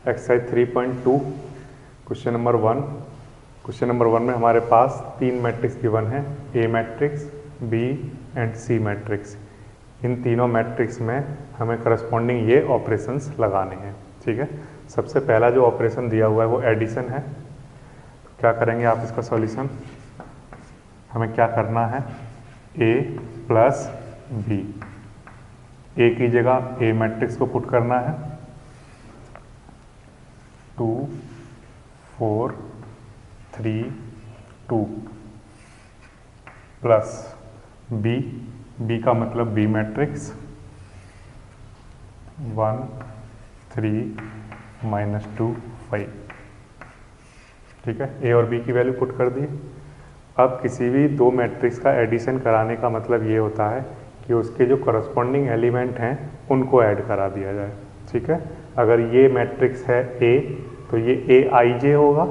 Exercise 3.2 question number 1। Question number 1 में हमारे पास तीन मैट्रिक्स गिवन है, A matrix, B and C matrix. इन तीनों मैट्रिक्स में हमें करस्पॉन्डिंग ये ऑपरेशंस लगाने हैं। ठीक है, सबसे पहला जो ऑपरेशन दिया हुआ है वो एडिशन है। क्या करेंगे आप इसका सॉल्यूशन? हमें क्या करना है, ए प्लस बी। ए की जगह ए मैट्रिक्स को पुट करना है, 2 4 3 2 प्लस बी, बी का मतलब बी मैट्रिक्स 1 3 -2 5। ठीक है, ए और बी की वैल्यू पुट कर दी। अब किसी भी दो मैट्रिक्स का एडिशन कराने का मतलब ये होता है कि उसके जो करस्पॉन्डिंग एलिमेंट हैं उनको ऐड करा दिया जाए। ठीक है, अगर ये मैट्रिक्स है ए तो ये ए आई जे होगा,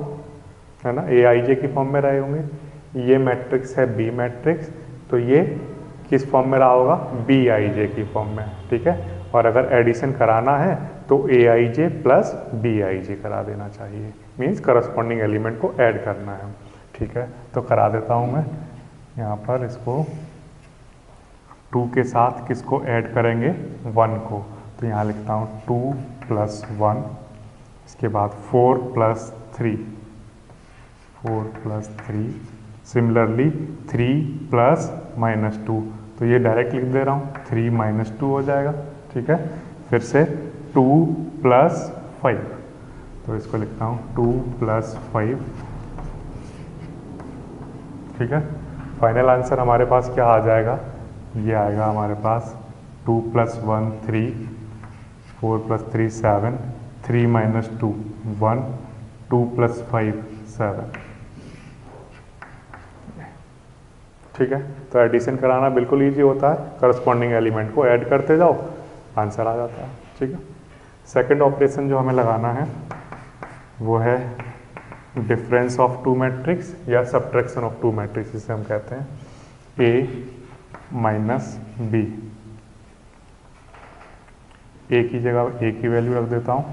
है ना, ए आई जे की फॉर्म में रहे होंगे। ये मैट्रिक्स है बी मैट्रिक्स तो ये किस फॉर्म में रहा होगा, बी आई जे की फॉर्म में। ठीक है, और अगर एडिशन कराना है तो ए आई जे प्लस बी आई जे करा देना चाहिए, मीन्स करस्पॉन्डिंग एलिमेंट को ऐड करना है। ठीक है, तो करा देता हूँ मैं यहाँ पर इसको। 2 के साथ किसको ऐड करेंगे, 1 को, तो यहाँ लिखता हूँ 2 + 1, इसके बाद 4 + 3, 4 + 3, सिमिलरली 3 + -2, तो ये डायरेक्ट लिख दे रहा हूँ, 3 - 2 हो जाएगा। ठीक है, फिर से 2 + 5, तो इसको लिखता हूँ 2 + 5। ठीक है, फाइनल आंसर हमारे पास क्या आ जाएगा, ये आएगा हमारे पास 2 + 1 3, 4 + 3 7, 3 - 2 1, 2 + 5 7। ठीक है, तो एडिशन कराना बिल्कुल ईजी होता है, करस्पॉन्डिंग एलिमेंट को ऐड करते जाओ, आंसर आ जाता है। ठीक है, सेकंड ऑपरेशन जो हमें लगाना है वो है डिफरेंस ऑफ टू मैट्रिक्स या सब्ट्रैक्शन ऑफ टू मैट्रिक्स, जिसे हम कहते हैं ए माइनस बी। ए की जगह ए की वैल्यू रख देता हूँ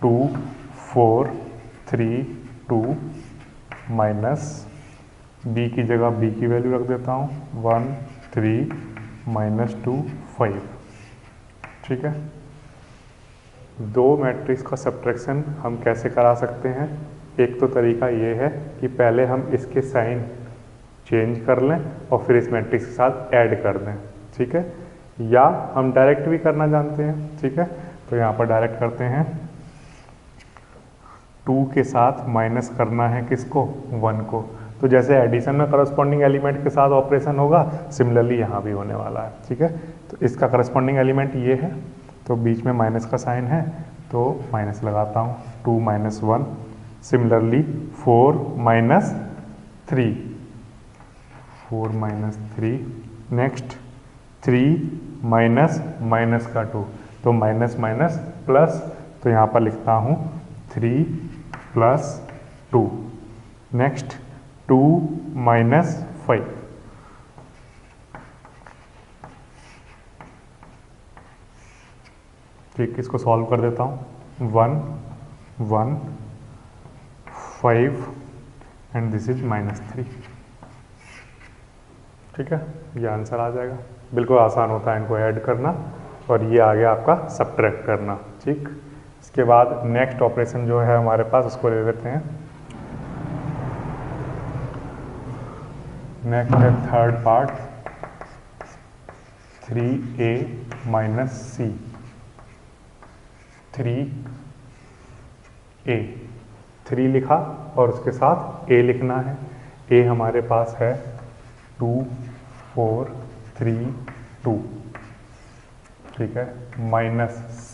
2 4 3 2 माइनस बी की जगह बी की वैल्यू रख देता हूँ 1 3 -2 5। ठीक है, दो मैट्रिक्स का सब्ट्रैक्शन हम कैसे करा सकते हैं? एक तो तरीका ये है कि पहले हम इसके साइन चेंज कर लें और फिर इस मैट्रिक्स के साथ ऐड कर दें। ठीक है, या हम डायरेक्ट भी करना जानते हैं। ठीक है, तो यहाँ पर डायरेक्ट करते हैं, 2 के साथ माइनस करना है किसको, 1 को, तो जैसे एडिशन में करस्पॉन्डिंग एलिमेंट के साथ ऑपरेशन होगा, सिमिलरली यहाँ भी होने वाला है। ठीक है, तो इसका करस्पॉन्डिंग एलिमेंट ये है, तो बीच में माइनस का साइन है तो माइनस लगाता हूँ, 2 - 1, सिमिलरली 4 - 3, 4 - 3, नेक्स्ट 3 माइनस का 2, तो माइनस माइनस प्लस, तो यहाँ पर लिखता हूँ 3 + 2, नेक्स्ट 2 - 5। ठीक, इसको सॉल्व कर देता हूँ, 1 1 5 एंड दिस इज -3। ठीक है, ये आंसर आ जाएगा। बिल्कुल आसान होता है इनको ऐड करना, और ये आ गया आपका सब्ट्रैक्ट करना। ठीक, इसके बाद नेक्स्ट ऑपरेशन जो है हमारे पास, उसको ले लेते हैं। नेक्स्ट है third part, 3a - c, 3a, 3 लिखा और उसके साथ a लिखना है। a हमारे पास है 2 4 3 2। ठीक है, माइनस c,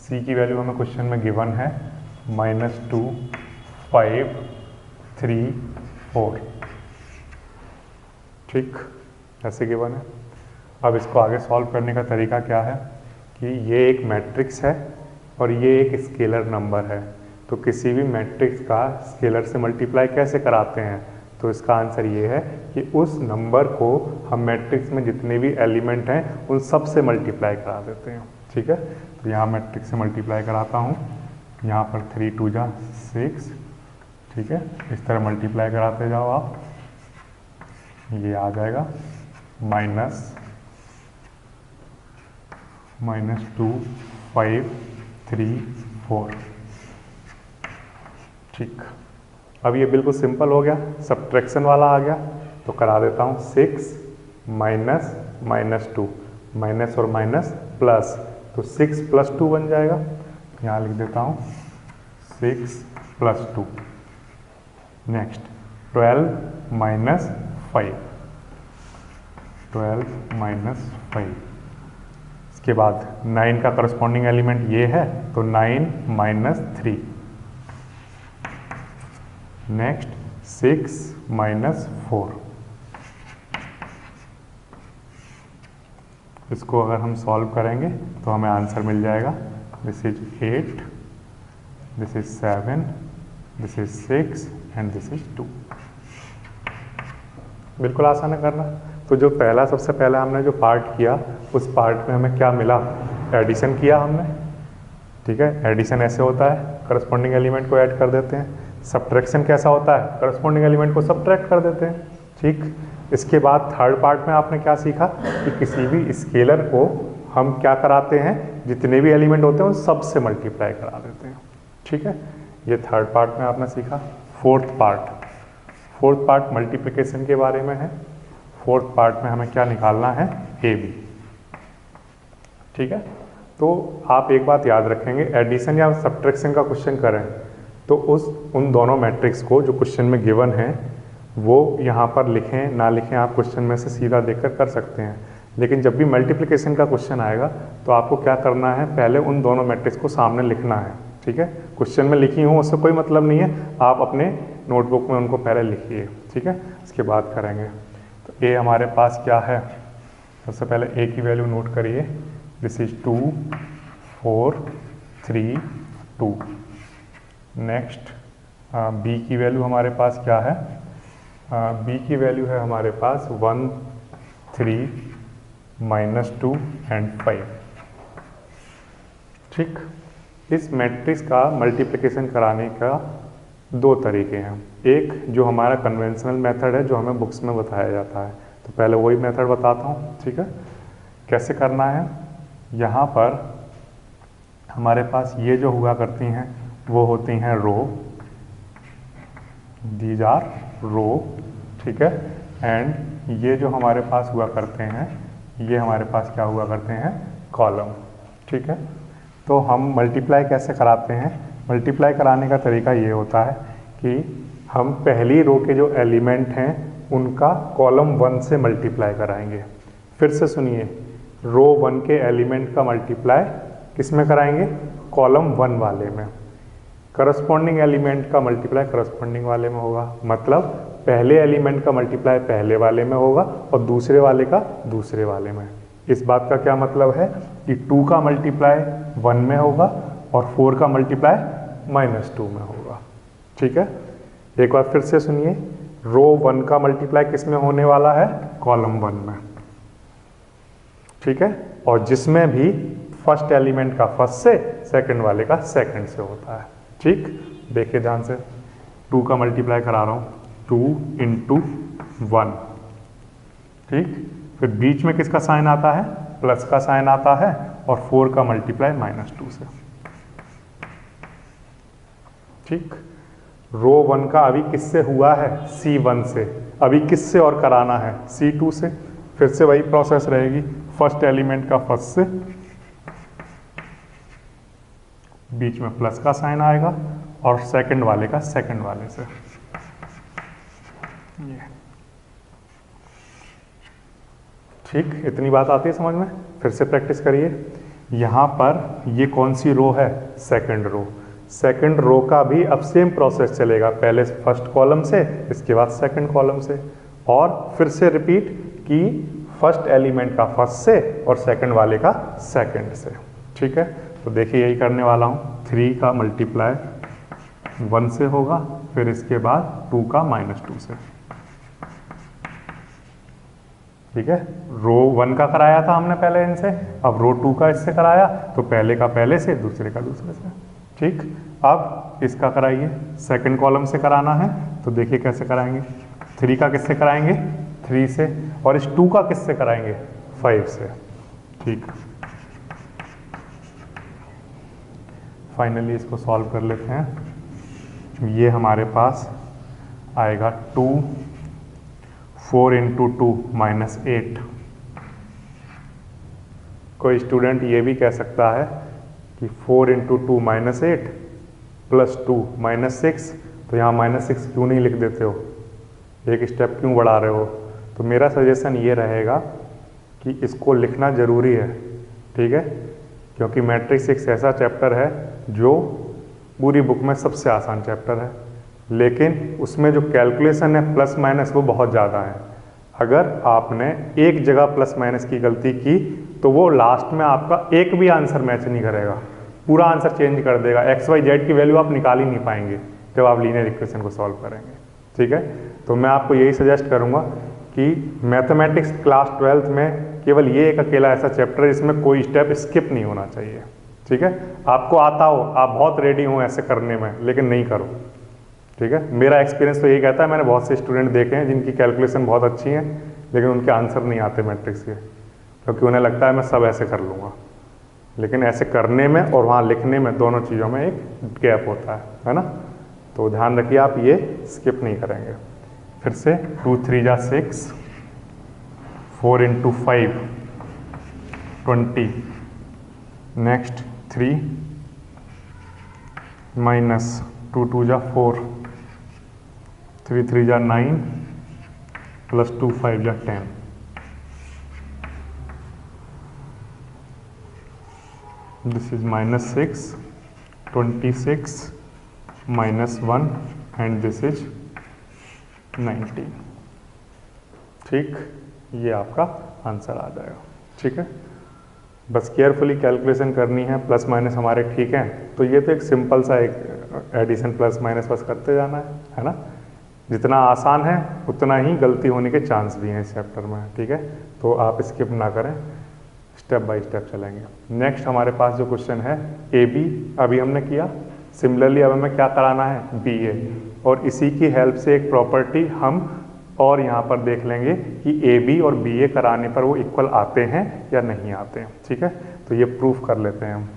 c की वैल्यू हमें क्वेश्चन में गिवन है -2 5 3 4। ठीक, ऐसे गिवन है। अब इसको आगे सॉल्व करने का तरीका क्या है कि ये एक मैट्रिक्स है और ये एक स्केलर नंबर है, तो किसी भी मैट्रिक्स का स्केलर से मल्टीप्लाई कैसे कराते हैं? तो इसका आंसर ये है कि उस नंबर को हम मैट्रिक्स में जितने भी एलिमेंट हैं उन सब से मल्टीप्लाई करा देते हैं। ठीक है, तो यहाँ मैट्रिक्स से मल्टीप्लाई कराता हूँ, यहाँ पर 3 2 जा 6, ठीक है। इस तरह मल्टीप्लाई कराते जाओ आप, ये आ जाएगा -2 5 3 4, ठीक। अब ये बिल्कुल सिंपल हो गया, सब्ट्रैक्शन वाला आ गया, तो करा देता हूँ। 6 माइनस -2, माइनस और माइनस प्लस, तो 6 + 2 बन जाएगा। यहाँ लिख देता हूँ 6 + 2। नेक्स्ट 12 - 5, 12 - 5। इसके बाद 9 का करस्पॉन्डिंग एलिमेंट ये है, तो 9 - 3। नेक्स्ट 6 - 4। इसको अगर हम सॉल्व करेंगे तो हमें आंसर मिल जाएगा, this is 8, this is 7, this is 6 and this is 2। बिल्कुल आसान है करना। तो जो पहला, सबसे पहला हमने जो पार्ट किया, उस पार्ट में हमें क्या मिला, एडिशन किया हमने, ठीक है। एडिशन ऐसे होता है, करस्पॉन्डिंग एलिमेंट को ऐड कर देते हैं। सब्ट्रैक्शन कैसा होता है, करस्पॉन्डिंग एलिमेंट को सब्ट्रैक्ट कर देते हैं, ठीक। इसके बाद थर्ड पार्ट में आपने क्या सीखा कि किसी भी स्केलर को हम क्या कराते हैं, जितने भी एलिमेंट होते हैं उन सब से मल्टीप्लाई करा देते हैं, ठीक है। ये थर्ड पार्ट में आपने सीखा। फोर्थ पार्ट मल्टीप्लिकेशन के बारे में है। फोर्थ पार्ट में हमें क्या निकालना है, AB, ठीक है। तो आप एक बात याद रखेंगे, एडिशन या सब्ट्रैक्शन का क्वेश्चन करें तो उन दोनों मैट्रिक्स को जो क्वेश्चन में गिवन है वो यहाँ पर लिखें ना लिखें, आप क्वेश्चन में से सीधा देखकर कर सकते हैं। लेकिन जब भी मल्टीप्लिकेशन का क्वेश्चन आएगा तो आपको क्या करना है, पहले उन दोनों मैट्रिक्स को सामने लिखना है, ठीक है। क्वेश्चन में लिखी हूँ उससे कोई मतलब नहीं है, आप अपने नोटबुक में उनको पहले लिखिए, ठीक है। इसके बाद करेंगे। तो A हमारे पास क्या है, सबसे पहले A की वैल्यू नोट करिए, दिस इज 2 4 3 2। नेक्स्ट B की वैल्यू हमारे पास क्या है, B की वैल्यू है हमारे पास 1 3 -2 एंड 5, ठीक। इस मैट्रिक्स का मल्टीप्लिकेशन कराने का दो तरीके हैं। एक जो हमारा कन्वेंशनल मेथड है, जो हमें बुक्स में बताया जाता है, तो पहले वही मेथड बताता हूँ, ठीक है। कैसे करना है, यहाँ पर हमारे पास ये जो हुआ करती हैं वो होती हैं रो, दीज आर रो, ठीक है। एंड ये जो हमारे पास हुआ करते हैं, ये हमारे पास क्या हुआ करते हैं, कॉलम, ठीक है। तो हम मल्टीप्लाई कैसे कराते हैं, मल्टीप्लाई कराने का तरीका ये होता है कि हम पहली रो के जो एलिमेंट हैं उनका कॉलम 1 से मल्टीप्लाई कराएंगे। फिर से सुनिए, रो 1 के एलिमेंट का मल्टीप्लाई किस में कराएंगे, कॉलम 1 वाले में। करस्पॉन्डिंग एलिमेंट का मल्टीप्लाई करस्पॉन्डिंग वाले में होगा, मतलब पहले एलिमेंट का मल्टीप्लाई पहले वाले में होगा और दूसरे वाले का दूसरे वाले में। इस बात का क्या मतलब है कि 2 का मल्टीप्लाई 1 में होगा और 4 का मल्टीप्लाई -2 में होगा, ठीक है। एक बार फिर से सुनिए, रो 1 का मल्टीप्लाई किस में होने वाला है, कॉलम 1 में, ठीक है। और जिसमें भी फर्स्ट एलिमेंट का फर्स्ट से, सेकंड वाले का सेकंड से होता है, ठीक। देखिए ध्यान से, 2 का मल्टीप्लाई करा रहा हूँ, 2 × 1, ठीक। फिर बीच में किसका साइन आता है, प्लस का साइन आता है, और 4 का मल्टीप्लाई -2 से, ठीक। रो 1 का अभी किससे हुआ है, C1 से, अभी किससे और कराना है, C2 से। फिर से वही प्रोसेस रहेगी, फर्स्ट एलिमेंट का फर्स्ट से, बीच में प्लस का साइन आएगा, और सेकंड वाले का सेकंड वाले से, ये, ठीक। इतनी बात आती है समझ में। फिर से प्रैक्टिस करिए। यहाँ पर ये कौन सी रो है, सेकंड रो। सेकंड रो का भी अब सेम प्रोसेस चलेगा, पहले फर्स्ट कॉलम से, इसके बाद सेकंड कॉलम से, और फिर से रिपीट कि फर्स्ट एलिमेंट का फर्स्ट से और सेकंड वाले का सेकंड से, ठीक है। तो देखिए यही करने वाला हूँ, 3 का मल्टीप्लाई 1 से होगा, फिर इसके बाद 2 का -2 से, ठीक है। रो 1 का कराया था हमने पहले इनसे, अब रो 2 का इससे कराया, तो पहले का पहले से, दूसरे का दूसरे से, ठीक, अब इसका कराइए, सेकंड कॉलम से कराना है तो देखिए कैसे कराएंगे। 3 का किससे कराएंगे, 3 से, और इस 2 का किससे कराएंगे, 5 से। ठीक, फाइनली इसको सॉल्व कर लेते हैं। ये हमारे पास आएगा 2, 4 इंटू 2 -8। कोई स्टूडेंट ये भी कह सकता है कि 4 इंटू 2 -8 प्लस 2 -6, तो यहाँ -6 क्यों नहीं लिख देते हो, एक स्टेप क्यों बढ़ा रहे हो। तो मेरा सजेशन ये रहेगा कि इसको लिखना ज़रूरी है, ठीक है, क्योंकि मैट्रिक्स एक ऐसा चैप्टर है जो पूरी बुक में सबसे आसान चैप्टर है, लेकिन उसमें जो कैलकुलेशन है प्लस माइनस वो बहुत ज़्यादा है। अगर आपने एक जगह प्लस माइनस की गलती की तो वो लास्ट में आपका एक भी आंसर मैच नहीं करेगा, पूरा आंसर चेंज कर देगा। एक्स वाई जेड की वैल्यू आप निकाल ही नहीं पाएंगे जब आप लीनियर इक्वेशन को सॉल्व करेंगे, ठीक है। तो मैं आपको यही सजेस्ट करूँगा कि मैथमेटिक्स क्लास 12th में केवल ये एक अकेला ऐसा चैप्टर है जिसमें कोई स्टेप स्किप नहीं होना चाहिए, ठीक है। आपको आता हो, आप बहुत रेडी हो ऐसे करने में, लेकिन नहीं करो, ठीक है। मेरा एक्सपीरियंस तो यही कहता है, मैंने बहुत से स्टूडेंट देखे हैं जिनकी कैलकुलेशन बहुत अच्छी है लेकिन उनके आंसर नहीं आते मैट्रिक्स के, क्योंकि उन्हें लगता है मैं सब ऐसे कर लूँगा, लेकिन ऐसे करने में और वहाँ लिखने में दोनों चीज़ों में एक गैप होता है ना। तो ध्यान रखिए आप ये स्किप नहीं करेंगे। फिर से 2 3 जा 6, 4 इंटू 5 20, नेक्स्ट 3 माइनस 2 2 जा 4, 3 3 जा 9 प्लस 2 5 जा 10। This is -6, 26 -1 and this is 19। ठीक, ये आपका आंसर आ जाएगा, ठीक है। बस केयरफुली कैलकुलेशन करनी है, प्लस माइनस हमारे ठीक हैं, तो ये तो एक सिंपल सा एक एडिशन प्लस माइनस बस करते जाना है ना। जितना आसान है उतना ही गलती होने के चांस भी हैं इस चैप्टर में, ठीक है। तो आप स्किप ना करें, स्टेप बाय स्टेप चलेंगे। नेक्स्ट हमारे पास जो क्वेश्चन है ए बी, अभी हमने किया, सिमिलरली अब हमें क्या कराना है, बी ए, और इसी की हेल्प से एक प्रॉपर्टी हम और यहाँ पर देख लेंगे कि ए बी और बी ए कराने पर वो इक्वल आते हैं या नहीं आते हैं, ठीक है। तो ये प्रूफ कर लेते हैं हम।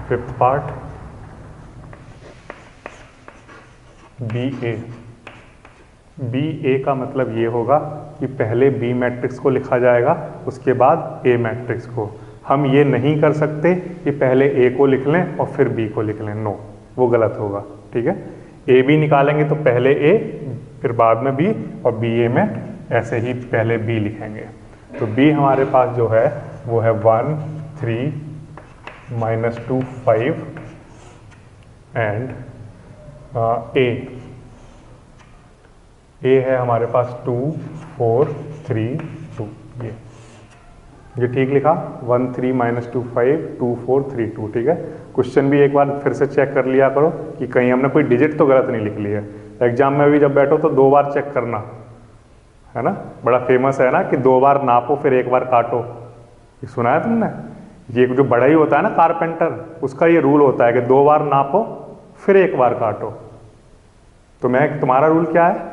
5th पार्ट बी ए का मतलब ये होगा कि पहले बी मैट्रिक्स को लिखा जाएगा उसके बाद ए मैट्रिक्स को। हम ये नहीं कर सकते कि पहले ए को लिख लें और फिर बी को लिख लें, नो, वो गलत होगा, ठीक है। ए बी निकालेंगे तो पहले ए फिर बाद में बी, और बी ए में ऐसे ही पहले बी लिखेंगे। तो बी हमारे पास जो है वो है 1 3 -2 5 एंड ए है हमारे पास 2 4 3 2। ये ठीक लिखा, 1 3 -2 5 2 4 3 2, ठीक है। क्वेश्चन भी एक बार फिर से चेक कर लिया करो कि कहीं हमने कोई डिजिट तो गलत नहीं लिख ली है। एग्जाम में भी जब बैठो तो 2 बार चेक करना, है ना। बड़ा फेमस है ना कि 2 बार नापो फिर 1 बार काटो, ये सुना है तुमने। ये जो बढ़ई होता है ना कारपेंटर, उसका ये रूल होता है कि 2 बार नापो फिर 1 बार काटो। तो तुम्हारा रूल क्या है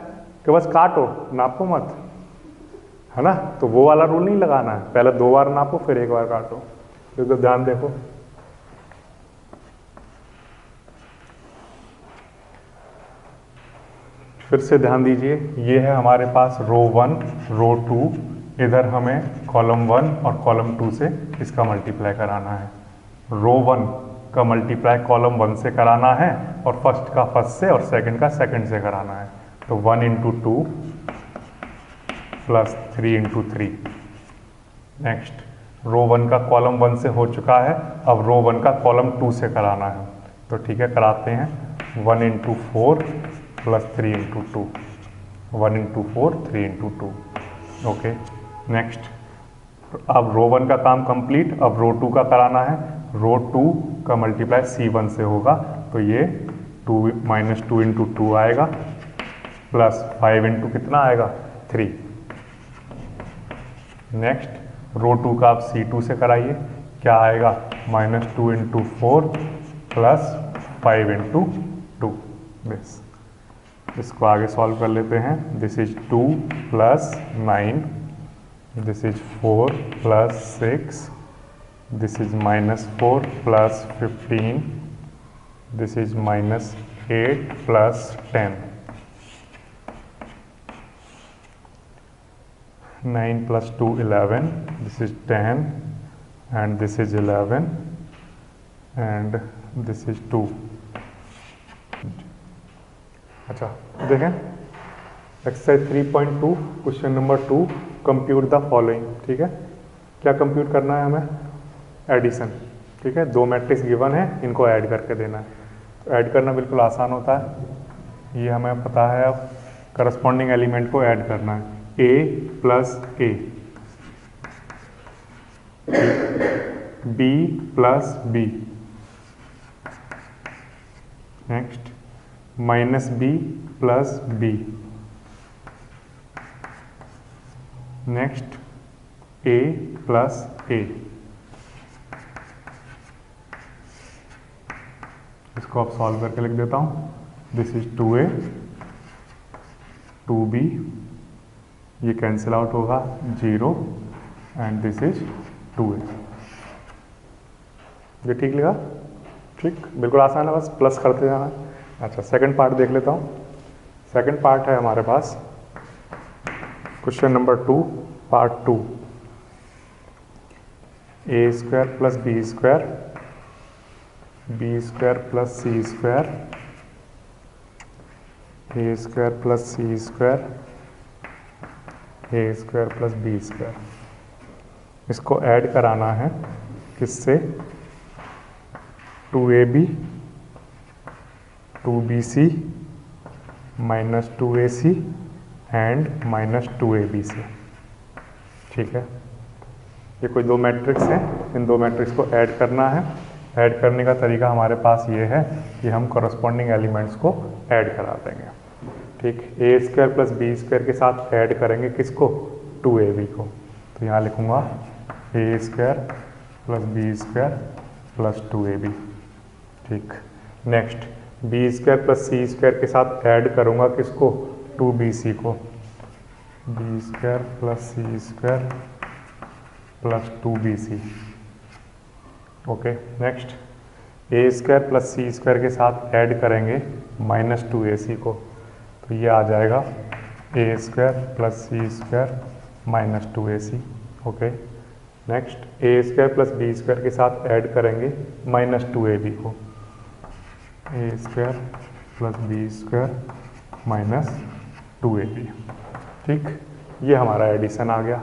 कि बस काटो, नापो मत, है ना। तो वो वाला रूल नहीं लगाना है, पहले 2 बार नापो फिर 1 बार काटो। तो ध्यान देखो, फिर से ध्यान दीजिए, ये है हमारे पास रो 1 रो 2, इधर हमें कॉलम 1 और कॉलम 2 से इसका मल्टीप्लाई कराना है। रो 1 का मल्टीप्लाई कॉलम 1 से कराना है और फर्स्ट का फर्स्ट से और सेकंड का सेकंड से कराना है। तो 1 into 2 plus 3 into 3। Next row 1 का कॉलम 1 से हो चुका है, अब रो 1 का कॉलम 2 से कराना है। तो ठीक है, कराते हैं। 1 into 4 plus 3 into 2, 1 into 4 3 into 2, okay. Next अब रो 1 का काम कंप्लीट, अब रो 2 का कराना है। रो 2 का मल्टीप्लाई C1 से होगा, तो ये 2 -2 इंटू 2 आएगा प्लस 5 इंटू कितना आएगा 3। नेक्स्ट रो 2 का आप C2 से कराइए, क्या आएगा -2 इंटू 4 प्लस 5 इंटू 2 दिस। इसको आगे सॉल्व कर लेते हैं। This is 2 plus 9, this is 4 plus 6, this is -4 plus 15, this is -8 plus 10, 9 plus 2 11, this is 10 and this is 11 and this is 2। अच्छा देखें exercise 3.2 question number 2, compute the following. ठीक है, क्या कंप्यूट करना है हमें? एडिशन। ठीक है, दो मैट्रिक्स गिवन है, इनको ऐड करके देना है। तो ऐड करना बिल्कुल आसान होता है, ये हमें पता है। अब करस्पॉन्डिंग एलिमेंट को ऐड करना है। a plus a, b plus b, next -b plus b, next a plus a। इसको अब सॉल्व करके लिख देता हूँ। दिस इज 2a 2b, ये कैंसिल आउट होगा 0 एंड दिस इज 2a। ये ठीक लिखा? ठीक, बिल्कुल आसान है, बस प्लस करते जाना है। अच्छा सेकंड पार्ट देख लेता हूँ। सेकंड पार्ट है हमारे पास question number 2 part 2, a square plus b square, b square plus c square, a square plus c square, a square plus b square. इसको ऐड कराना है किससे? 2ab 2bc minus 2ac and minus 2ab से। ठीक है, ये कोई दो मैट्रिक्स हैं, इन दो मैट्रिक्स को ऐड करना है। ऐड करने का तरीका हमारे पास ये है कि हम कॉरस्पॉन्डिंग एलिमेंट्स को ऐड करा देंगे। ठीक, ए स्क्वायर प्लस बी स्क्वायर के साथ ऐड करेंगे किसको? 2ab को। तो यहाँ लिखूँगा a square plus B square plus 2ab। ठीक, next b square plus c square के साथ ऐड करूँगा किसको? 2bc को। B square plus c square plus 2bc। Okay, next a square plus c square के साथ ऐड करेंगे -2ac को। तो ये आ जाएगा a square plus c square minus 2ac। Okay, next a square plus B square के साथ ऐड करेंगे -2ab को। A square plus B square minus 2ab। ठीक, ये हमारा एडिशन आ गया।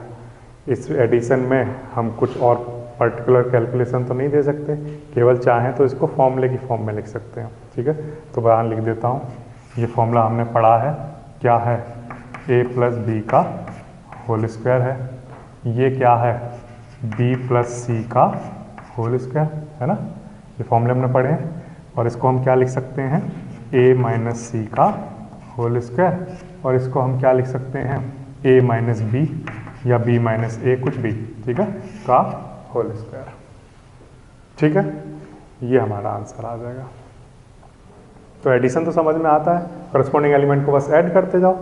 इस एडिशन में हम कुछ और पर्टिकुलर कैलकुलेशन तो नहीं दे सकते, केवल चाहें तो इसको फॉर्मूले की फॉर्म में लिख सकते हैं। ठीक है, तो बयान लिख देता हूँ। ये फॉर्मूला हमने पढ़ा है, क्या है? a प्लस बी का होल स्क्वायर है। ये क्या है? b प्लस सी का होल स्क्वायर है ना। ये फॉर्मूले हमने पढ़े हैं और इसको हम क्या लिख सकते हैं? a माइनस सी का होल स्क्वायर, और इसको हम क्या लिख सकते हैं? a माइनस बी या b माइनस ए, कुछ भी। ठीक है, का होल स्क्वायर। ठीक है, ये हमारा आंसर आ जाएगा। तो एडिशन तो समझ में आता है, करस्पॉन्डिंग एलिमेंट को बस ऐड करते जाओ।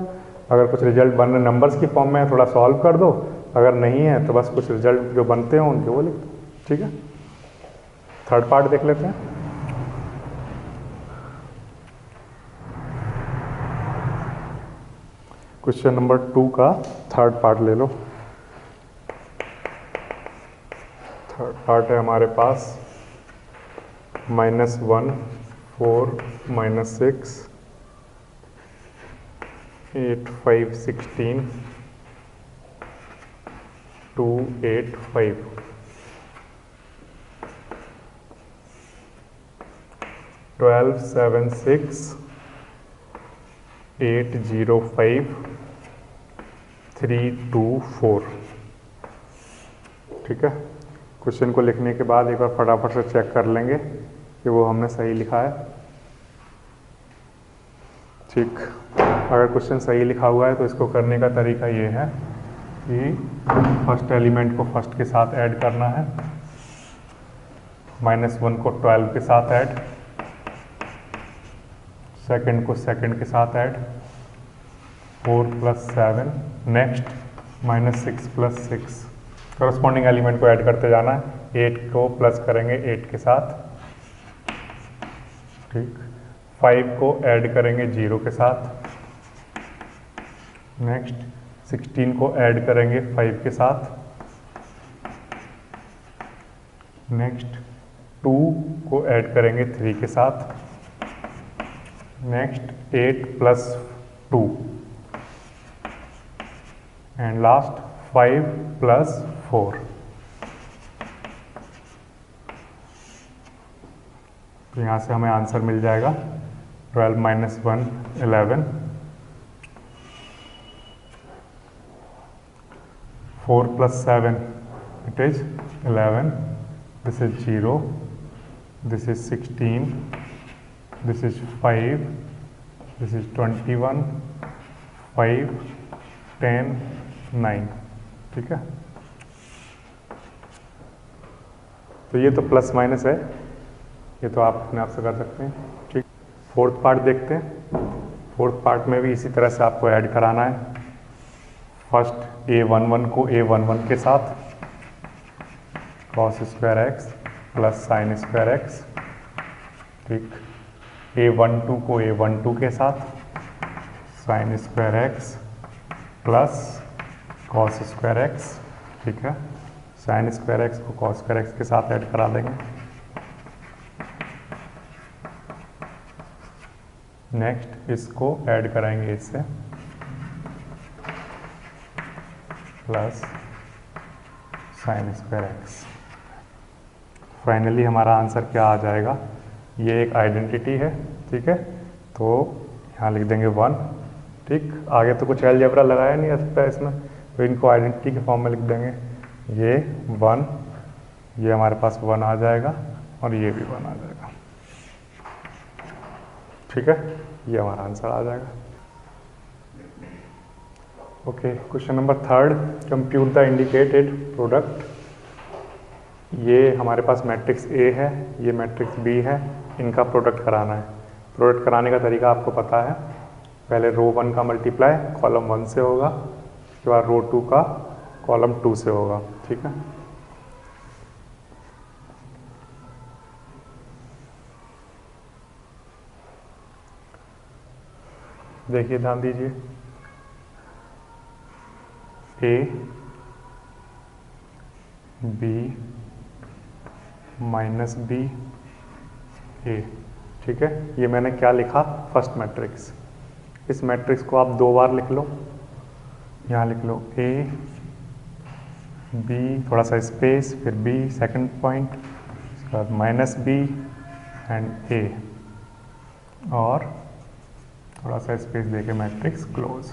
अगर कुछ रिजल्ट बन रहे नंबर्स की फॉर्म में है, थोड़ा सॉल्व कर दो। अगर नहीं है तो बस कुछ रिजल्ट जो बनते हो उनके वो लिख दो। ठीक है, थर्ड पार्ट देख लेते हैं। क्वेश्चन नंबर 2 का थर्ड पार्ट ले लो। थर्ड पार्ट है हमारे पास -1 4 -6 8 5 16 2 8 5 12 7 6 8 0 5 3 2 4। ठीक है, क्वेश्चन को लिखने के बाद एक बार फटाफट से चेक कर लेंगे कि वो हमने सही लिखा है। ठीक, अगर क्वेश्चन सही लिखा हुआ है तो इसको करने का तरीका ये है कि फर्स्ट एलिमेंट को फर्स्ट के साथ ऐड करना है, -1 को 12 के साथ ऐड, सेकंड को सेकंड के साथ ऐड, 4 + 7, नेक्स्ट -6 + 6, करस्पॉन्डिंग एलिमेंट को ऐड करते जाना है। 8 को प्लस करेंगे 8 के साथ, ठीक। 5 को ऐड करेंगे 0 के साथ, नेक्स्ट 16 को ऐड करेंगे 5 के साथ, नेक्स्ट 2 को ऐड करेंगे 3 के साथ, नेक्स्ट 8 + 2 एंड लास्ट 5 + 4। तो यहाँ से हमें आंसर मिल जाएगा 12 - 1 11, 4 + 7 it is 11, this is 0, this is 16, this is 5, this is 21, 5, 10, 9, ठीक है। तो ये तो प्लस माइनस है, ये तो आप अपने आप से कर सकते हैं, ठीक। फोर्थ पार्ट देखते हैं। फोर्थ पार्ट में भी इसी तरह से आपको ऐड कराना है। फर्स्ट a11 को a11 के साथ cos² x + sin² x, ठीक। a12 को a12 के साथ sin² x + cos² x, ठीक है। sin² x को cos² x के साथ ऐड करा देंगे। नेक्स्ट इसको ऐड कराएंगे इससे प्लस sin² x। फाइनली हमारा आंसर क्या आ जाएगा, ये एक आइडेंटिटी है, ठीक है। तो यहाँ लिख देंगे 1, ठीक। आगे तो कुछ अलजेब्रा लगाया नहीं जा सकता इसमें, तो इनको आइडेंटिटी के फॉर्म में लिख देंगे। ये 1, ये हमारे पास 1 आ जाएगा और ये भी 1 आ जाएगा, ठीक है। ये हमारा आंसर आ जाएगा। Okay, question number 3, compute the indicated product. ये हमारे पास मैट्रिक्स A है, ये मैट्रिक्स B है, इनका प्रोडक्ट कराना है। प्रोडक्ट कराने का तरीका आपको पता है, पहले रो 1 का मल्टीप्लाई कॉलम 1 से होगा, उसके बाद रो 2 का कॉलम 2 से होगा, ठीक है। देखिए ध्यान दीजिए, A B -B A, ठीक है। ये मैंने क्या लिखा, फर्स्ट मैट्रिक्स। इस मैट्रिक्स को आप 2 बार लिख लो, यहाँ लिख लो A B, थोड़ा सा स्पेस, फिर B सेकंड पॉइंट, उसके बाद -B एंड A, और थोड़ा सा स्पेस देके मैट्रिक्स क्लोज,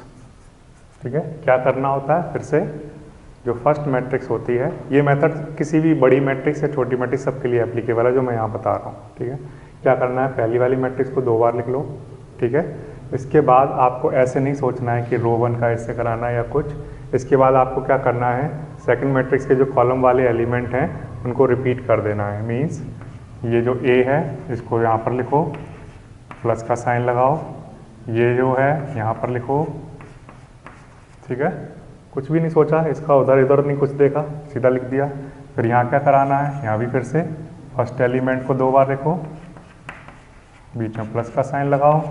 ठीक है। क्या करना होता है, फिर से जो फर्स्ट मैट्रिक्स होती है, ये मेथड किसी भी बड़ी मैट्रिक्स या छोटी मैट्रिक्स सबके लिए एप्लीकेबल है जो मैं यहाँ बता रहा हूँ, ठीक है। क्या करना है, पहली वाली मैट्रिक्स को 2 बार लिख लो, ठीक है। इसके बाद आपको ऐसे नहीं सोचना है कि रो 1 का इससे कराना है या कुछ। इसके बाद आपको क्या करना है, सेकंड मैट्रिक्स के जो कॉलम वाले एलिमेंट हैं उनको रिपीट कर देना है। मीन्स ये जो A है इसको यहाँ पर लिखो, प्लस का साइन लगाओ, ये जो है यहाँ पर लिखो, ठीक है। कुछ भी नहीं सोचा इसका, उधर इधर नहीं कुछ देखा, सीधा लिख दिया। फिर यहाँ क्या कराना है, यहाँ भी फिर से फर्स्ट एलिमेंट को 2 बार लिखो, बीच में प्लस का साइन लगाओ,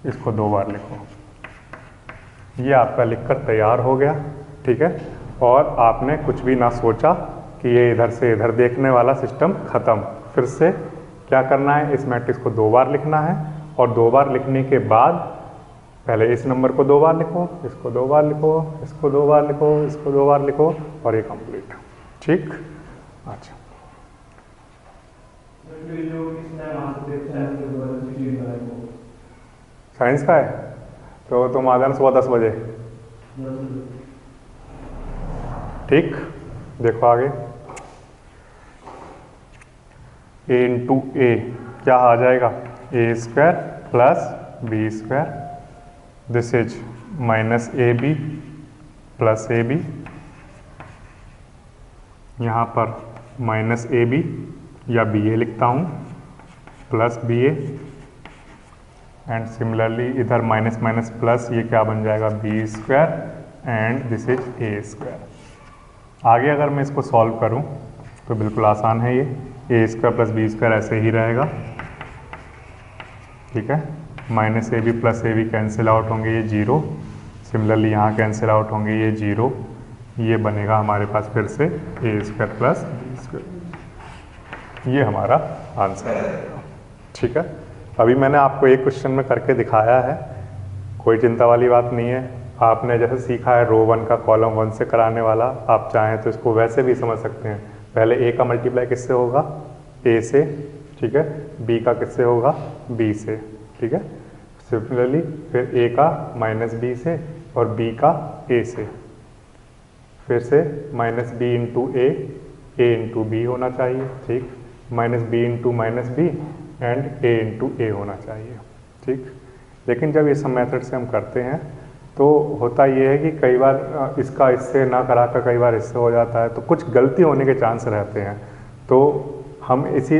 इसको 2 बार लिखो। ये आपका लिखकर तैयार हो गया, ठीक है। और आपने कुछ भी ना सोचा कि ये इधर से इधर देखने वाला सिस्टम खत्म। फिर से क्या करना है, इस मैट्रिक्स को 2 बार लिखना है, और 2 बार लिखने के बाद पहले इस नंबर को 2 बार लिखो, इसको 2 बार लिखो, इसको 2 बार लिखो, इसको 2 बार लिखो, और ये कंप्लीट, ठीक। अच्छा, साइंस का है तो तुम आ जाना सुबह 10 बजे, ठीक। देखो आगे, A × A क्या आ जाएगा, A² + B², this is -AB + AB, यहाँ पर -AB या BA लिखता हूँ, + BA एंड सिमिलरली इधर माइनस माइनस प्लस, ये क्या बन जाएगा B square and this is A square. आगे अगर मैं इसको सॉल्व करूं तो बिल्कुल आसान है, ये A square plus B square ऐसे ही रहेगा, ठीक है। Minus A B plus A B cancel out होंगे, ये जीरो, सिमिलरली यहाँ कैंसिल आउट होंगे, ये जीरो, ये बनेगा हमारे पास फिर से A square plus B square. ये हमारा आंसर है, ठीक है। अभी मैंने आपको एक क्वेश्चन में करके दिखाया है, कोई चिंता वाली बात नहीं है। आपने जैसे सीखा है रो 1 का कॉलम 1 से कराने वाला, आप चाहें तो इसको वैसे भी समझ सकते हैं। पहले ए का मल्टीप्लाई किससे होगा, ए से, ठीक है। बी का किससे होगा, बी से, ठीक है। सिमिलरली फिर ए का माइनस बी से और बी का ए से, फिर से minus b into a into b होना चाहिए, ठीक। Minus b into minus b and a into a होना चाहिए, ठीक। लेकिन जब ये सब मेथड से हम करते हैं तो होता ये है कि कई बार इसका इससे ना करा कर कई बार इससे हो जाता है, तो कुछ गलती होने के चांस रहते हैं। तो हम इस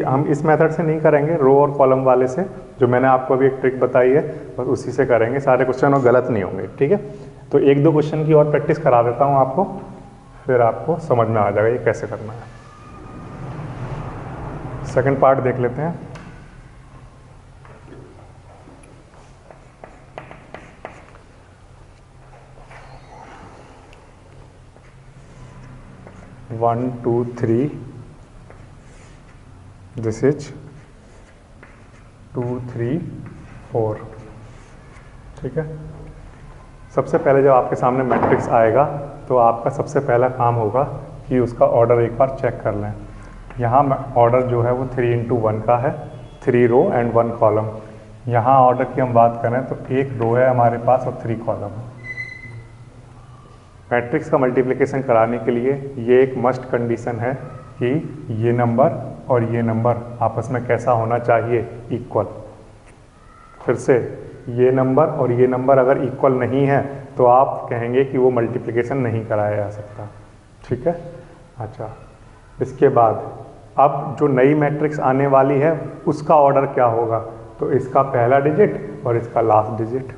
मेथड से नहीं करेंगे, रो और कॉलम वाले से, जो मैंने आपको अभी एक ट्रिक बताई है बस उसी से करेंगे, सारे क्वेश्चन और गलत नहीं होंगे, ठीक है। तो एक दो क्वेश्चन की और प्रैक्टिस करा देता हूँ आपको, फिर आपको समझ में आ जाएगा ये कैसे करना है। सेकंड पार्ट देख लेते हैं। One two three, this is 2 3 4, ठीक है। सबसे पहले जब आपके सामने मैट्रिक्स आएगा तो आपका सबसे पहला काम होगा कि उसका ऑर्डर एक बार चेक कर लें। यहाँ ऑर्डर जो है वो 3 into 1 का है, 3 रो एंड 1 कॉलम। यहाँ ऑर्डर की हम बात करें तो 1 रो है हमारे पास और 3 कॉलम। मैट्रिक्स का मल्टीप्लिकेशन कराने के लिए ये एक मस्ट कंडीशन है कि ये नंबर और ये नंबर आपस में कैसा होना चाहिए, इक्वल। फिर से ये नंबर और ये नंबर अगर इक्वल नहीं है तो आप कहेंगे कि वो मल्टीप्लिकेशन नहीं कराया जा सकता, ठीक है। अच्छा, इसके बाद अब जो नई मैट्रिक्स आने वाली है उसका ऑर्डर क्या होगा, तो इसका पहला डिजिट और इसका लास्ट डिजिट,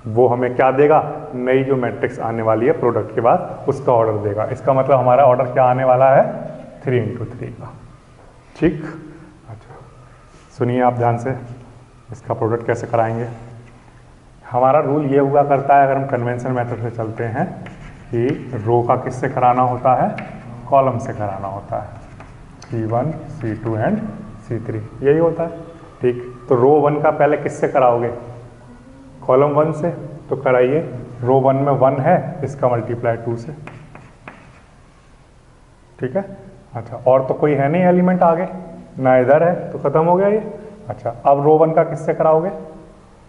वो हमें क्या देगा, नई जो मैट्रिक्स आने वाली है प्रोडक्ट के बाद उसका ऑर्डर देगा। इसका मतलब हमारा ऑर्डर क्या आने वाला है, 3 into 3 का, ठीक। अच्छा, सुनिए आप ध्यान से, इसका प्रोडक्ट कैसे कराएंगे। हमारा रूल ये हुआ करता है अगर हम कन्वेंशन मेथड से चलते हैं कि रो का किससे कराना होता है, कॉलम से कराना होता है, C1 C2 एंड C3, यही होता है, ठीक। तो रो 1 का पहले किससे कराओगे, कॉलम 1 से, तो कराइए। रो 1 में 1 है, इसका मल्टीप्लाई 2 से, ठीक है। अच्छा, और तो कोई है नहीं एलिमेंट आगे, ना इधर है, तो खत्म हो गया ये। अच्छा, अब रो 1 का किससे कराओगे,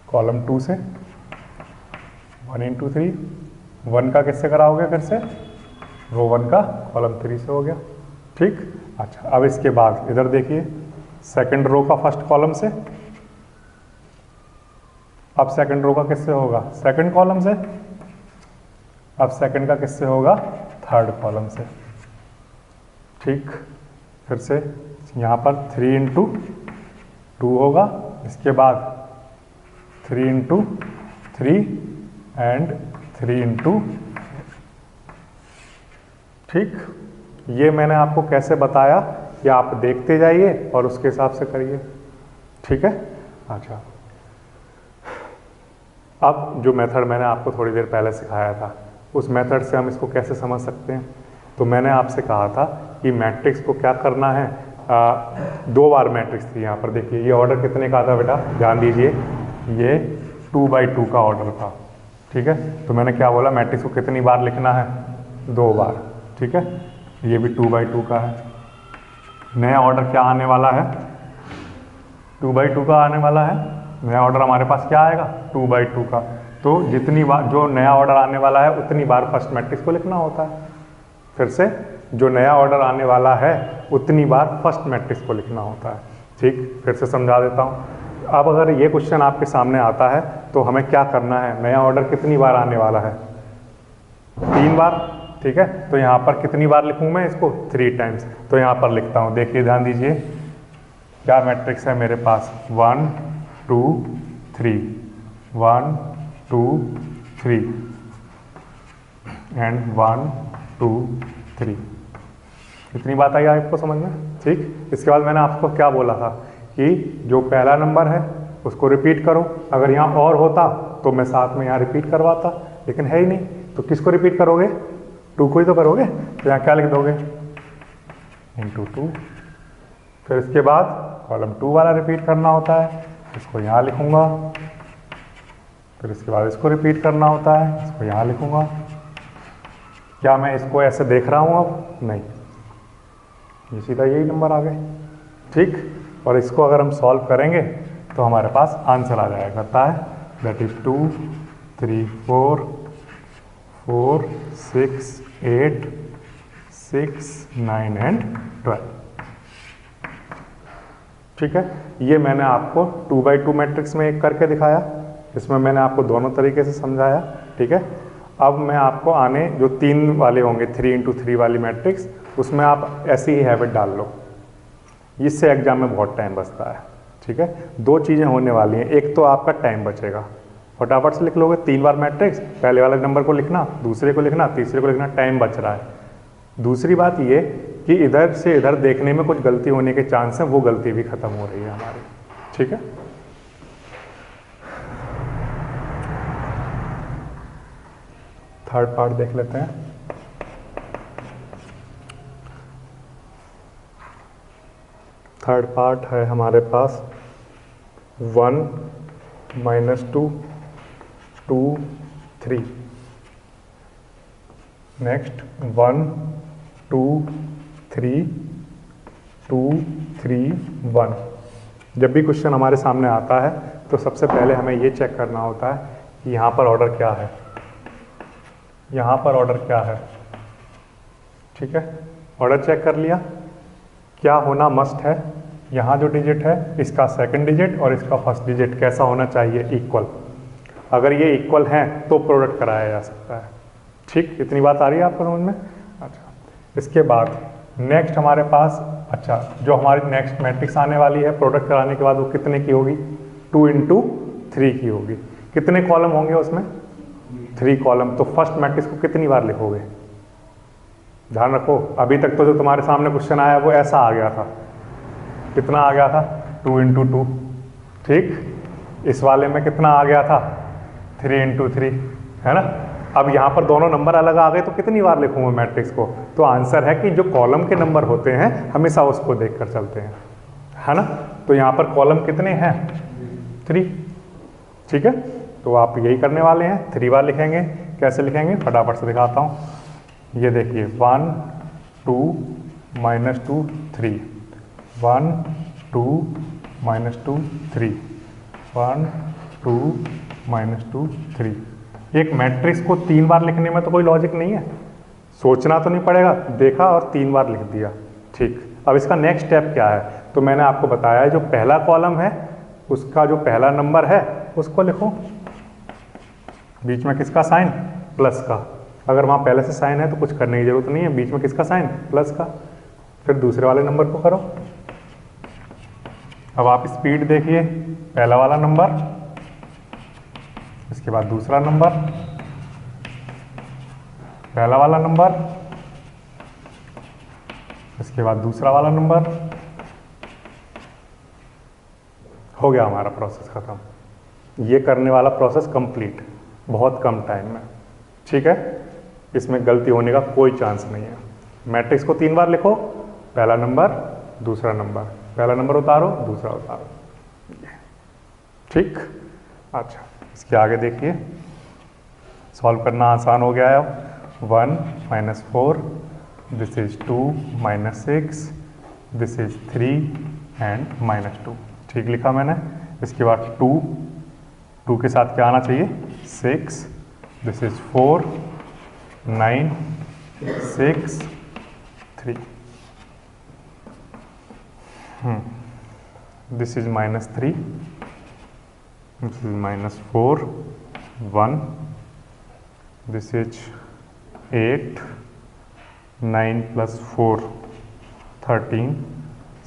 कॉलम 2 से, 1 into 3, 1 का किससे कराओगे फिर से, रो 1 का कॉलम 3 से हो गया, ठीक। अच्छा, अब इसके बाद इधर देखिए, सेकंड रो का फर्स्ट कॉलम से, अब सेकंड रो का किससे होगा, सेकंड कॉलम से, अब सेकंड का किससे होगा, थर्ड कॉलम से, ठीक। फिर से यहाँ पर 3 into 2 होगा, इसके बाद 3 into 3 एंड 3 into, ठीक। ये मैंने आपको कैसे बताया कि आप देखते जाइए और उसके हिसाब से करिए, ठीक है। अच्छा, अब जो मेथड मैंने आपको थोड़ी देर पहले सिखाया था उस मेथड से हम इसको कैसे समझ सकते हैं। तो मैंने आपसे कहा था कि मैट्रिक्स को क्या करना है, 2 बार मैट्रिक्स थी यहाँ पर, देखिए ये ऑर्डर कितने का था बेटा, ध्यान दीजिए, ये 2 by 2 का ऑर्डर था, ठीक है। तो मैंने क्या बोला, मैट्रिक्स को कितनी बार लिखना है, 2 बार, ठीक है। ये भी 2 by 2 का है। नया ऑर्डर क्या आने वाला है, 2 by 2 का आने वाला है। नया ऑर्डर हमारे पास क्या आएगा, 2 by 2 का। तो जितनी बार जो नया ऑर्डर आने वाला है उतनी बार फर्स्ट मैट्रिक्स को लिखना होता है। फिर से जो नया ऑर्डर आने वाला है उतनी बार फर्स्ट मैट्रिक्स को लिखना होता है, ठीक। फिर से समझा देता हूँ। अब अगर ये क्वेश्चन आपके सामने आता है तो हमें क्या करना है, नया ऑर्डर कितनी बार आने वाला है, 3 बार, ठीक है। तो यहाँ पर कितनी बार लिखूँ मैं इसको, 3 times। तो यहाँ पर लिखता हूँ, देखिए ध्यान दीजिए, क्या मैट्रिक्स है मेरे पास, 1 2 3, 1 2 3 एंड 1 2 3। इतनी बात आई आपको समझ में? ठीक। इसके बाद मैंने आपको क्या बोला था कि जो पहला नंबर है उसको रिपीट करो। अगर यहाँ और होता तो मैं साथ में यहाँ रिपीट करवाता, लेकिन है ही नहीं, तो किसको रिपीट करोगे? 2 को ही तो करोगे। तो यहाँ क्या लिख दोगे? इंटू 2। फिर इसके बाद कॉलम 2 वाला रिपीट करना होता है, इसको यहाँ लिखूंगा। फिर इसके बाद इसको रिपीट करना होता है, इसको यहाँ लिखूंगा। क्या मैं इसको ऐसे देख रहा हूँ? अब नहीं, ये सीधा यही नंबर आ गए। ठीक। और इसको अगर हम सॉल्व करेंगे तो हमारे पास आंसर आ जाएगा, करता है दैट इज 2 3 4 4 6 8 6 9 एंड 12। ठीक है। ये मैंने आपको 2x2 मैट्रिक्स में एक करके दिखाया, इसमें मैंने आपको दोनों तरीके से समझाया। ठीक है। अब मैं आपको आने जो 3 वाले होंगे 3x3 वाली मैट्रिक्स, उसमें आप ऐसी ही हैबिट डाल लो, इससे एग्जाम में बहुत टाइम बचता है। ठीक है। 2 चीज़ें होने वाली हैं, एक तो आपका टाइम बचेगा, फटाफट से लिख लोगे 3 बार मैट्रिक्स, पहले वाले नंबर को लिखना, दूसरे को लिखना, तीसरे को लिखना, टाइम बच रहा है। दूसरी बात ये कि इधर से इधर देखने में कुछ गलती होने के चांस है, वो गलती भी खत्म हो रही है हमारी। ठीक है। थर्ड पार्ट देख लेते हैं। थर्ड पार्ट है हमारे पास 1 -2 2 3। नेक्स्ट 1 2 3 2 3 1। जब भी क्वेश्चन हमारे सामने आता है तो सबसे पहले हमें ये चेक करना होता है कि यहाँ पर ऑर्डर क्या है, यहाँ पर ऑर्डर क्या है। ठीक है। ऑर्डर चेक कर लिया, क्या होना मस्ट है, यहाँ जो डिजिट है इसका सेकंड डिजिट और इसका फर्स्ट डिजिट कैसा होना चाहिए? इक्वल। अगर ये इक्वल हैं तो प्रोडक्ट कराया जा सकता है। ठीक। इतनी बात आ रही है आपको समझ में? अच्छा। इसके बाद नेक्स्ट हमारे पास, अच्छा, जो हमारी नेक्स्ट मैट्रिक्स आने वाली है प्रोडक्ट कराने के बाद, वो कितने की होगी? 2 × 3 की होगी। कितने कॉलम होंगे उसमें? 3 कॉलम। तो फर्स्ट मैट्रिक्स को कितनी बार लिखोगे? ध्यान रखो, अभी तक तो जो तुम्हारे सामने क्वेश्चन आया वो ऐसा आ गया था। कितना आ गया था? 2 × 2। ठीक। इस वाले में कितना आ गया था? 3 × 3, है ना। अब यहाँ पर दोनों नंबर अलग आ गए तो कितनी बार लिखूंगा मैट्रिक्स को? तो आंसर है कि जो कॉलम के नंबर होते हैं हमेशा उसको देखकर चलते हैं, है ना। तो यहाँ पर कॉलम कितने हैं? 3। ठीक है। तो आप यही करने वाले हैं, 3 बार लिखेंगे। कैसे लिखेंगे फटाफट से दिखाता हूँ। ये देखिए 1 2 -2 3 1 2 -2 3 1 2 -2 3। एक मैट्रिक्स को 3 बार लिखने में तो कोई लॉजिक नहीं है, सोचना तो नहीं पड़ेगा, देखा और 3 बार लिख दिया। ठीक। अब इसका नेक्स्ट स्टेप क्या है? तो मैंने आपको बताया जो पहला कॉलम है उसका जो पहला नंबर है उसको लिखो, बीच में किसका साइन? प्लस का। अगर वहाँ पहले से साइन है तो कुछ करने की जरूरत नहीं है, बीच में किसका साइन? प्लस का। फिर दूसरे वाले नंबर को करो। अब आप स्पीड देखिए, पहला वाला नंबर, इसके बाद दूसरा नंबर, पहला वाला नंबर, इसके बाद दूसरा वाला नंबर। हो गया हमारा प्रोसेस खत्म। ये करने वाला प्रोसेस कंप्लीट, बहुत कम टाइम में। ठीक है। इसमें गलती होने का कोई चांस नहीं है। मैट्रिक्स को 3 बार लिखो, पहला नंबर, दूसरा नंबर, पहला नंबर उतारो, दूसरा उतारो। ठीक। अच्छा, इसके आगे देखिए, सॉल्व करना आसान हो गया है अब। 1 -4, this is 2 -6, this is 3 and -2। ठीक लिखा मैंने। इसके बाद 2 के साथ क्या आना चाहिए? 6, this is 4 9 6 3, this is -3, this is -4 1, this is 8 9 + 4 13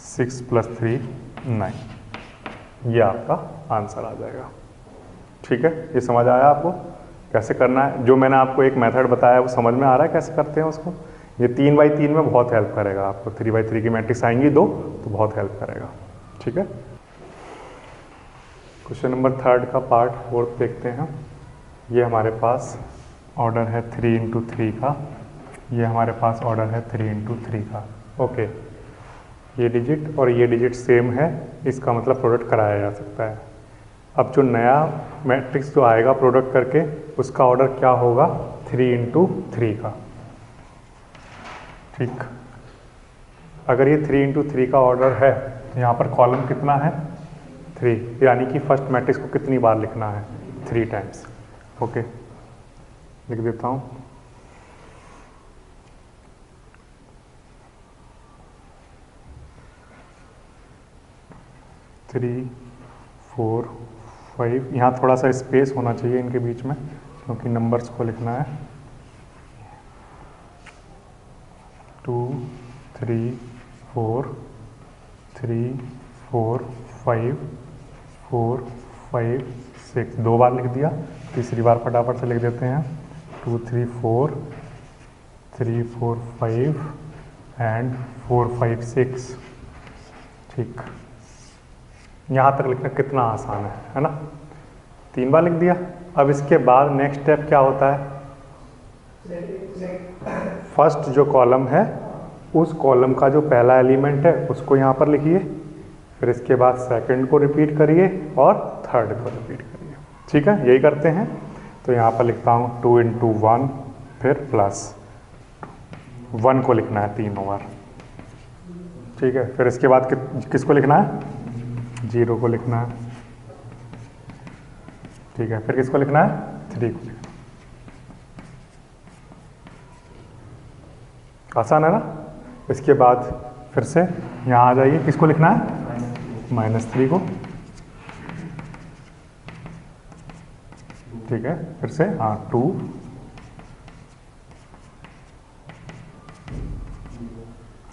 6 + 3 9। ये आपका आंसर आ जाएगा। ठीक है, ये समझ आया आपको कैसे करना है? जो मैंने आपको एक मेथड बताया वो समझ में आ रहा है कैसे करते हैं उसको? ये 3x3 में बहुत हेल्प करेगा आपको। 3x3 की मैट्रिक्स आएंगी दो तो बहुत हेल्प करेगा। ठीक है, क्वेश्चन नंबर 3 का पार्ट 4 देखते हैं। ये हमारे पास ऑर्डर है 3 इंटू 3 का, ये हमारे पास ऑर्डर है 3 इंटू 3 का। ओके, ये डिजिट और ये डिजिट सेम है, इसका मतलब प्रोडक्ट कराया जा सकता है। अब जो नया मैट्रिक्स जो आएगा प्रोडक्ट करके, उसका ऑर्डर क्या होगा? 3 इंटू 3 का। ठीक, अगर ये 3 इंटू 3 का ऑर्डर है तो यहाँ पर कॉलम कितना है? 3, यानी कि फर्स्ट मैट्रिक्स को कितनी बार लिखना है? 3 टाइम्स। ओके, लिख देता हूँ। थ्री 4 5, यहाँ थोड़ा सा स्पेस होना चाहिए इनके बीच में क्योंकि नंबर्स को लिखना है। 2 3 4 3 4 5 4 5 6, 2 बार लिख दिया। तीसरी बार फटाफट से लिख देते हैं। 2 3 4 3 4 5 एंड 4 5 6। ठीक, यहाँ तक लिखना कितना आसान है ना? 3 बार लिख दिया। अब इसके बाद नेक्स्ट स्टेप क्या होता है? फर्स्ट जो कॉलम है उस कॉलम का जो पहला एलिमेंट है उसको यहाँ पर लिखिए, फिर इसके बाद सेकंड को रिपीट करिए और थर्ड को रिपीट करिए। ठीक है, यही करते हैं। तो यहाँ पर लिखता हूँ 2 इंटू 1, फिर प्लस 1 को लिखना है 3 बार। ठीक है, फिर इसके बाद किसको लिखना है? 0 को लिखना है। ठीक है, फिर किसको लिखना है? 3 को लिखना है। आसान है ना? इसके बाद फिर से यहाँ आ जाइए, किसको लिखना है? -3 को। ठीक है, फिर से 2,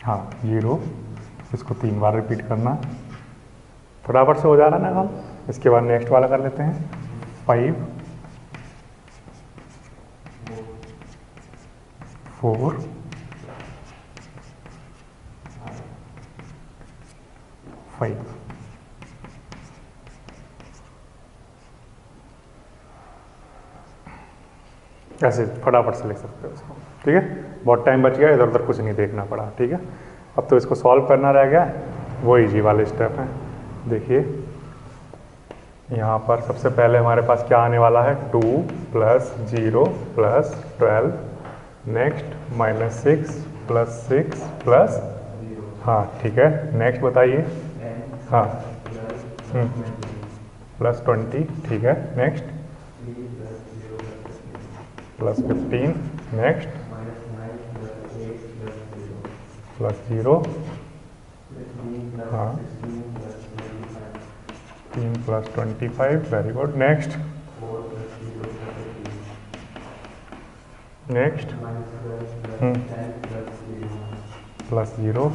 हाँ 0, इसको 3 बार रिपीट करना। फटाफट से हो जा रहा है ना काम। इसके बाद नेक्स्ट वाला कर लेते हैं। 5 4 5। ऐसे फटाफट से लिख सकते हो इसको। ठीक है, बहुत टाइम बच गया, इधर उधर कुछ नहीं देखना पड़ा। ठीक है, अब तो इसको सॉल्व करना रह गया, वो इजी वाले स्टेप हैं। देखिए यहाँ पर सबसे पहले हमारे पास क्या आने वाला है? 2 + 0 + 12, नेक्स्ट -6 + 6 प्लस, हाँ ठीक है, नेक्स्ट बताइए। हाँ +20, ठीक है, नेक्स्ट +15, नेक्स्ट +0, हाँ 3 + 25, वेरी गुड, नेक्स्ट नेक्स्ट +0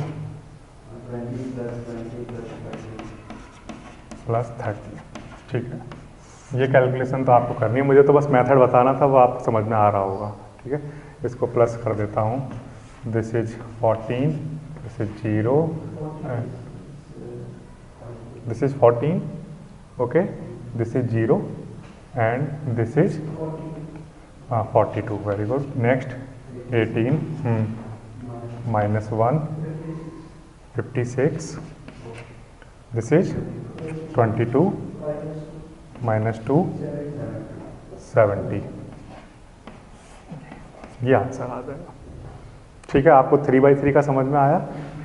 +30। ठीक है, ये कैलकुलेशन तो आपको करनी है, मुझे तो बस मेथड बताना था, वो आपको समझ में आ रहा होगा। ठीक है, इसको प्लस कर देता हूँ। This is 14, this is 0, this is 14, okay, this is 0 and this is 42, very good, next 18, -1, 56, this is 22, -2, 70। ये आंसर आ जाएगा। ठीक है, आपको 3/3 का समझ में आया।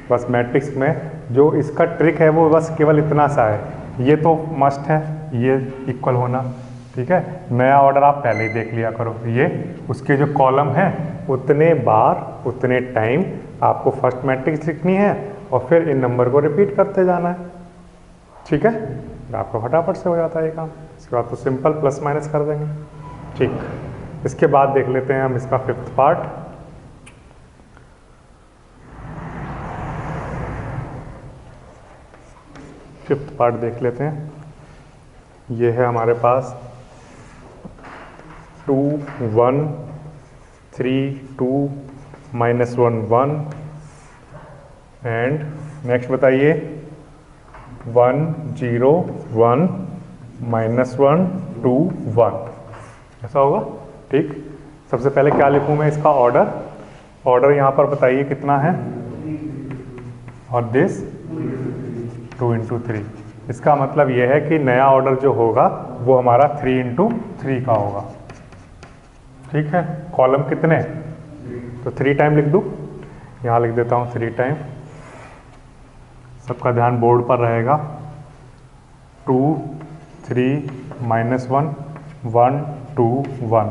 बस मैट्रिक्स में जो इसका ट्रिक है वो बस केवल इतना सा है, ये तो मस्ट है ये इक्वल होना। ठीक है, नया ऑर्डर आप पहले ही देख लिया करो। ये उसके जो कॉलम है उतने बार उतने टाइम आपको फर्स्ट मैट्रिक्स लिखनी है और फिर इन नंबर को रिपीट करते जाना है। ठीक है, आपको फटाफट से हो जाता है ये काम। इसके बाद तो सिंपल प्लस माइनस कर देंगे। ठीक, इसके बाद देख लेते हैं हम इसका 5th पार्ट। फिफ्थ पार्ट देख लेते हैं। ये है हमारे पास 2 1 3 2 -1 1 एंड नेक्स्ट बताइए 1 0 1 -1 2 1, ऐसा होगा। ठीक, सबसे पहले क्या लिखूं मैं इसका ऑर्डर यहाँ पर बताइए कितना है, और दिस 2 × 3। इसका मतलब यह है कि नया ऑर्डर जो होगा वो हमारा 3 × 3 का होगा। ठीक है, कॉलम कितने, तो 3 टाइम लिख दूँ, यहाँ लिख देता हूँ 3 टाइम। सबका ध्यान बोर्ड पर रहेगा। 2 3 -1 1 2 1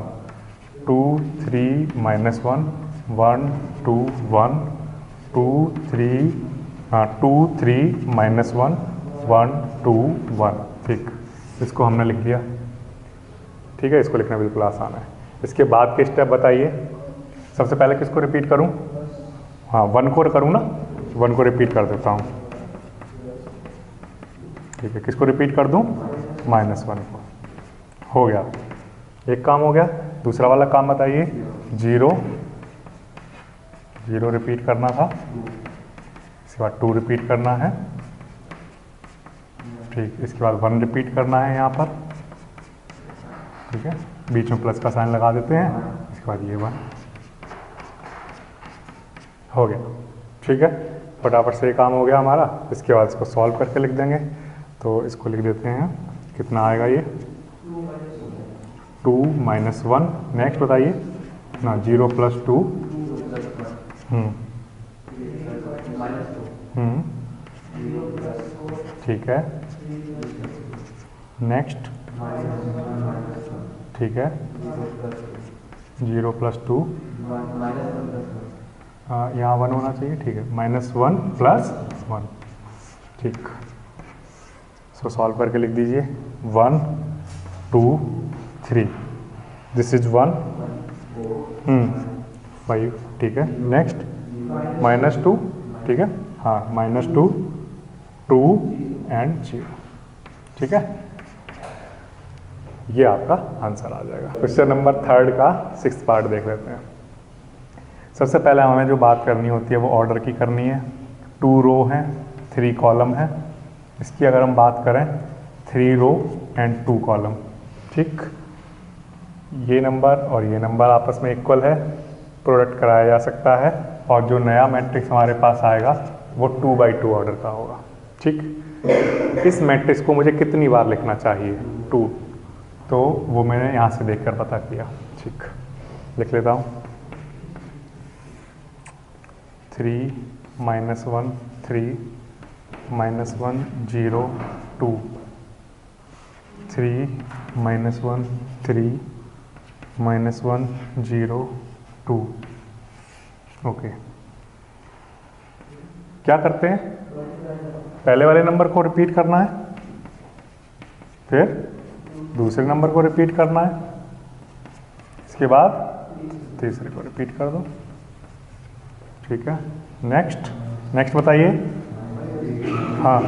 2 3 -1 1 2 1 2 3 2 3 -1 1 2 1। ठीक, इसको हमने लिख दिया। ठीक है, इसको लिखना बिल्कुल आसान है। इसके बाद के स्टेप बताइए। सबसे पहले किसको रिपीट करूं, हाँ 1 को करूं ना, 1 को रिपीट कर देता हूं। ठीक है, किसको रिपीट कर दूं, -1 को। हो गया, एक काम हो गया। दूसरा वाला काम बताइए। 0 रिपीट करना था, इसके बाद 2 रिपीट करना है। ठीक, इसके बाद 1 रिपीट करना है यहाँ पर। ठीक है, बीच में प्लस का साइन लगा देते हैं, इसके बाद ये 1 हो गया। ठीक है, फटाफट से ये काम हो गया हमारा। इसके बाद इसको सॉल्व करके लिख देंगे। तो इसको लिख देते हैं, कितना आएगा ये 2 -1। नेक्स्ट बताइए ना, 0 + 2 ठीक है। नेक्स्ट, ठीक है, 0 + 2 यहाँ 1 होना चाहिए। ठीक है, -1 + 1। ठीक, इसको सॉल्व करके लिख दीजिए। 1 2 3, दिस इज 1 5। ठीक है, नेक्स्ट -2। ठीक है, हाँ -2 2 एंड 0। ठीक है, ये आपका आंसर आ जाएगा। क्वेश्चन नंबर 3 का 6th पार्ट देख लेते हैं। सबसे पहले हमें जो बात करनी होती है वो ऑर्डर की करनी है। 2 रो हैं, 3 कॉलम है। इसकी अगर हम बात करें 3 रो एंड 2 कॉलम। ठीक, ये नंबर और ये नंबर आपस में इक्वल है, प्रोडक्ट कराया जा सकता है, और जो नया मैट्रिक्स हमारे पास आएगा वो 2/2 ऑर्डर का होगा। ठीक, इस मैट्रिक्स को मुझे कितनी बार लिखना चाहिए, 2, तो वो मैंने यहाँ से देखकर पता किया। ठीक, लिख लेता हूँ। 3 -1 3 -1 0 2 3 -1 3 -1 0 2। ओके, क्या करते हैं, पहले वाले नंबर को रिपीट करना है, फिर दूसरे नंबर को रिपीट करना है, इसके बाद तीसरे को रिपीट कर दो। ठीक है, नेक्स्ट बताइए। हाँ,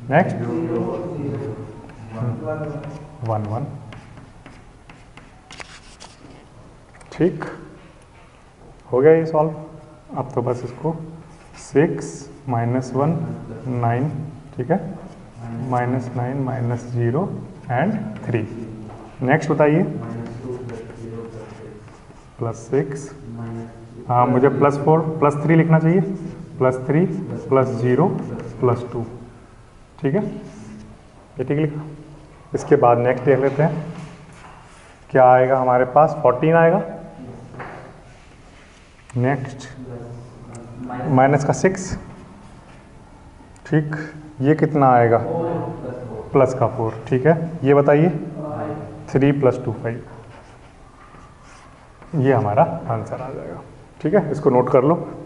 नेक्स्ट 1 1। ठीक, हो गया ये सॉल्व। अब तो बस इसको 6 -1 9। ठीक है, -9 -0 एंड 3। नेक्स्ट बताइए +6। हाँ, मुझे +4 +3 लिखना चाहिए। +3 +0 +2। ठीक है, ये ठीक लिखा। इसके बाद नेक्स्ट देख लेते हैं क्या आएगा हमारे पास। 14 आएगा। नेक्स्ट -6। ठीक, ये कितना आएगा, +4। ठीक है, ये बताइए 3 + 2 5। ये हमारा आंसर आ जाएगा। ठीक है, इसको नोट कर लो।